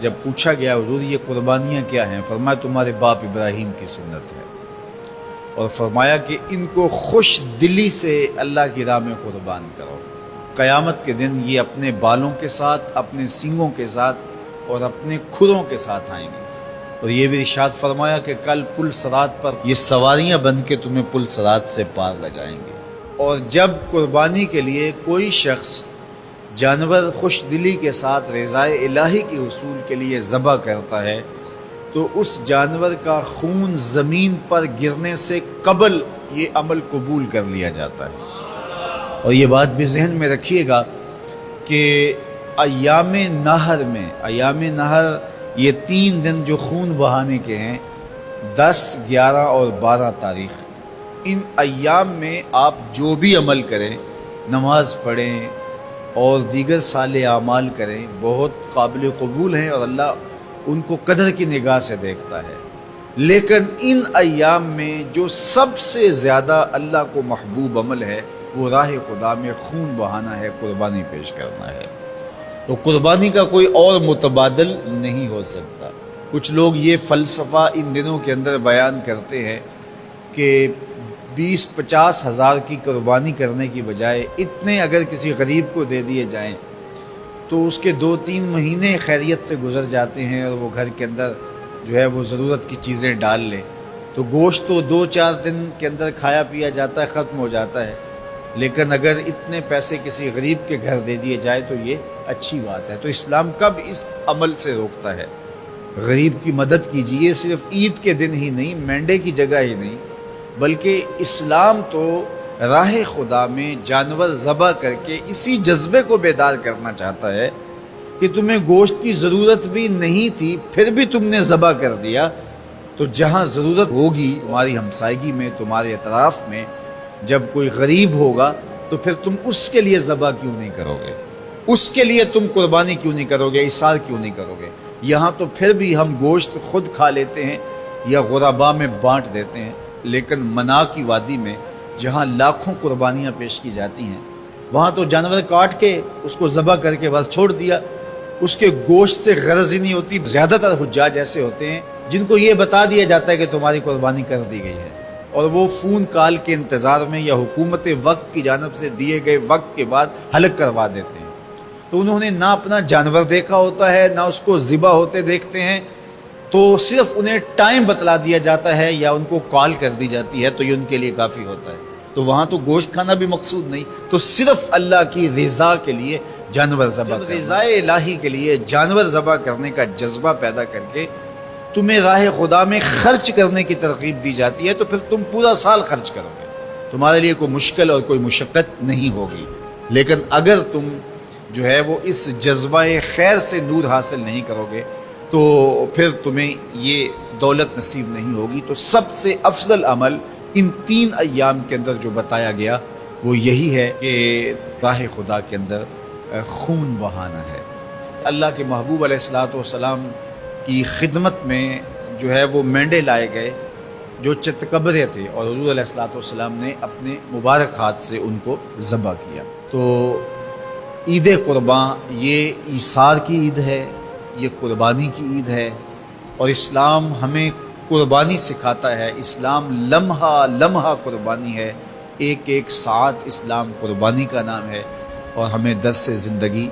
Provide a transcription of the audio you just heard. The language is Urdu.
جب پوچھا گیا حضور یہ قربانیاں کیا ہیں، فرمایا تمہارے باپ ابراہیم کی سنت ہے، اور فرمایا کہ ان کو خوش دلی سے اللہ کی راہ میں قربان کرو۔ قیامت کے دن یہ اپنے بالوں کے ساتھ، اپنے سینگوں کے ساتھ اور اپنے کھروں کے ساتھ آئیں گے، اور یہ بھی ارشاد فرمایا کہ کل پل صراط پر یہ سواریاں بن کے تمہیں پل صراط سے پار لگائیں گے۔ اور جب قربانی کے لیے کوئی شخص جانور خوش دلی کے ساتھ رضائے الہی کے حصول کے لیے ذبح کرتا ہے تو اس جانور کا خون زمین پر گرنے سے قبل یہ عمل قبول کر لیا جاتا ہے۔ اور یہ بات بھی ذہن میں رکھیے گا کہ ایام نہر یہ 3 دن جو خون بہانے کے ہیں، 10، 11 اور 12 تاریخ، ان ایام میں آپ جو بھی عمل کریں، نماز پڑھیں اور دیگر صالح اعمال کریں، بہت قابل قبول ہیں اور اللہ ان کو قدر کی نگاہ سے دیکھتا ہے۔ لیکن ان ایام میں جو سب سے زیادہ اللہ کو محبوب عمل ہے وہ راہ خدا میں خون بہانا ہے، قربانی پیش کرنا ہے۔ تو قربانی کا کوئی اور متبادل نہیں ہو سکتا۔ کچھ لوگ یہ فلسفہ ان دنوں کے اندر بیان کرتے ہیں کہ 20-50 ہزار کی قربانی کرنے کی بجائے اتنے اگر کسی غریب کو دے دیے جائیں تو اس کے 2-3 مہینے خیریت سے گزر جاتے ہیں، اور وہ گھر کے اندر جو ہے وہ ضرورت کی چیزیں ڈال لے تو گوشت تو 2-4 دن کے اندر کھایا پیا جاتا ہے، ختم ہو جاتا ہے۔ لیکن اگر اتنے پیسے کسی غریب کے گھر دے دیے جائے تو یہ اچھی بات ہے۔ تو اسلام کب اس عمل سے روکتا ہے؟ غریب کی مدد کیجیے، صرف عید کے دن ہی نہیں، مینڈے کی جگہ ہی نہیں، بلکہ اسلام تو راہ خدا میں جانور ذبح کر کے اسی جذبے کو بیدار کرنا چاہتا ہے کہ تمہیں گوشت کی ضرورت بھی نہیں تھی، پھر بھی تم نے ذبح کر دیا، تو جہاں ضرورت ہوگی تمہاری ہمسائیگی میں، تمہارے اطراف میں، جب کوئی غریب ہوگا تو پھر تم اس کے لیے ذبح کیوں نہیں کرو گے؟ اس کے لیے تم قربانی کیوں نہیں کرو گے؟ اِسار کیوں نہیں کرو گے؟ یہاں تو پھر بھی ہم گوشت خود کھا لیتے ہیں یا غربا میں بانٹ دیتے ہیں، لیکن منا کی وادی میں جہاں لاکھوں قربانیاں پیش کی جاتی ہیں، وہاں تو جانور کاٹ کے اس کو ذبح کر کے بس چھوڑ دیا، اس کے گوشت سے غرض ہی نہیں ہوتی۔ زیادہ تر حجاج ایسے ہوتے ہیں جن کو یہ بتا دیا جاتا ہے کہ تمہاری قربانی کر دی گئی ہے، اور وہ فون کال کے انتظار میں یا حکومت وقت کی جانب سے دیے گئے وقت کے بعد حلق کروا دیتے ہیں۔ تو انہوں نے نہ اپنا جانور دیکھا ہوتا ہے، نہ اس کو ذبح ہوتے دیکھتے ہیں، تو صرف انہیں ٹائم بتلا دیا جاتا ہے یا ان کو کال کر دی جاتی ہے تو یہ ان کے لیے کافی ہوتا ہے۔ تو وہاں تو گوشت کھانا بھی مقصود نہیں، تو صرف اللہ کی رضا کے لیے جانور ذبح کرنا، رضا الہی کے لیے جانور ذبح کرنے کا جذبہ پیدا کر کے تمہیں راہ خدا میں خرچ کرنے کی ترغیب دی جاتی ہے، تو پھر تم پورا سال خرچ کرو گے، تمہارے لیے کوئی مشکل اور کوئی مشقت نہیں ہوگی۔ لیکن اگر تم جو ہے وہ اس جذبہ خیر سے نور حاصل نہیں کرو گے تو پھر تمہیں یہ دولت نصیب نہیں ہوگی۔ تو سب سے افضل عمل ان 3 ایام کے اندر جو بتایا گیا وہ یہی ہے کہ راہ خدا کے اندر خون بہانا ہے۔ اللہ کے محبوب علیہ الصلوۃ والسلام کی خدمت میں جو ہے وہ مینڈے لائے گئے جو چتکبرے تھے، اور حضور علیہ الصلوۃ والسلام نے اپنے مبارک ہاتھ سے ان کو ذبح کیا۔ تو عید قرباں یہ ایثار کی عید ہے، یہ قربانی کی عید ہے، اور اسلام ہمیں قربانی سکھاتا ہے۔ اسلام لمحہ لمحہ قربانی ہے، ایک ایک ساعت اسلام قربانی کا نام ہے، اور ہمیں درس زندگی